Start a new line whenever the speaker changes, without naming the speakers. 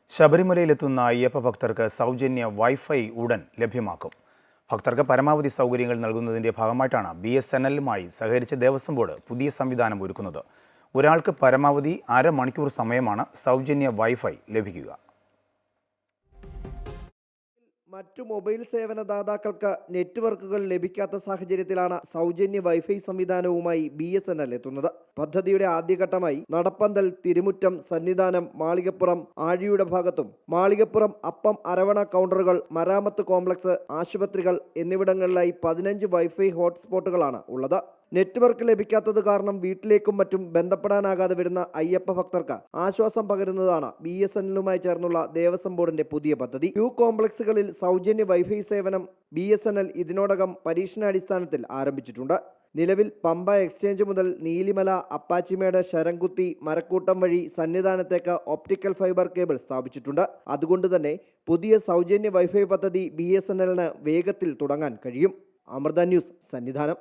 ശബരിമലയിലെത്തുന്ന അയ്യപ്പ ഭക്തർക്ക് സൗജന്യ വൈഫൈ ഉടൻ ലഭ്യമാക്കും. ഭക്തർക്ക് പരമാവധി സൗകര്യങ്ങൾ നൽകുന്നതിന്റെ ഭാഗമായിട്ടാണ് BSNL-ലുമായി സഹകരിച്ച് ദേവസ്വം ബോർഡ് പുതിയ സംവിധാനം ഒരുക്കുന്നത്. ഒരാൾക്ക് പരമാവധി അരമണിക്കൂർ സമയമാണ് സൗജന്യ വൈഫൈ ലഭിക്കുക.
മറ്റു മൊബൈൽ സേവന ദാതാക്കൾക്ക് നെറ്റ്വർക്കുകൾ ലഭിക്കാത്ത സാഹചര്യത്തിലാണ് സൗജന്യ വൈഫൈ സംവിധാനവുമായി BSNL എത്തുന്നത്. പദ്ധതിയുടെ ആദ്യഘട്ടമായി നടപ്പന്തൽ, തിരുമുറ്റം, സന്നിധാനം, മാളികപ്പുറം, ആഴിയുടെ ഭാഗത്തും മാളികപ്പുറം അപ്പം അരവണ കൗണ്ടറുകൾ, മരാമത്ത് കോംപ്ലക്സ്, ആശുപത്രികൾ എന്നിവിടങ്ങളിലായി 15 വൈഫൈ ഹോട്ട്സ്പോട്ടുകളാണ് ഉള്ളത്. നെറ്റ്വർക്ക് ലഭിക്കാത്തത് കാരണം വീട്ടിലേക്കും മറ്റും ബന്ധപ്പെടാനാകാതെ വരുന്ന അയ്യപ്പ ഭക്തർക്ക് ആശ്വാസം പകരുന്നതാണ് BSNL-ലുമായി ചേർന്നുള്ള ദേവസ്വം ബോർഡിന്റെ പുതിയ പദ്ധതി. കോംപ്ലക്സുകളിൽ സൗജന്യ വൈഫൈ സേവനം BSNL ഇതിനോടകം പരീക്ഷണാടിസ്ഥാനത്തിൽ ആരംഭിച്ചിട്ടുണ്ട്. നിലവിൽ പമ്പ എക്സ്ചേഞ്ച് മുതൽ നീലിമല, അപ്പാച്ചിമേട്, ശരംകുത്തി, മരക്കൂട്ടം വഴി സന്നിധാനത്തേക്ക് ഒപ്റ്റിക്കൽ ഫൈബർ കേബിൾ സ്ഥാപിച്ചിട്ടുണ്ട്. അതുകൊണ്ട് തന്നെ പുതിയ സൗജന്യ വൈഫൈ പദ്ധതി BSNL-ന് വേഗത്തിൽ തുടങ്ങാൻ കഴിയും. അമൃത ന്യൂസ്, സന്നിധാനം.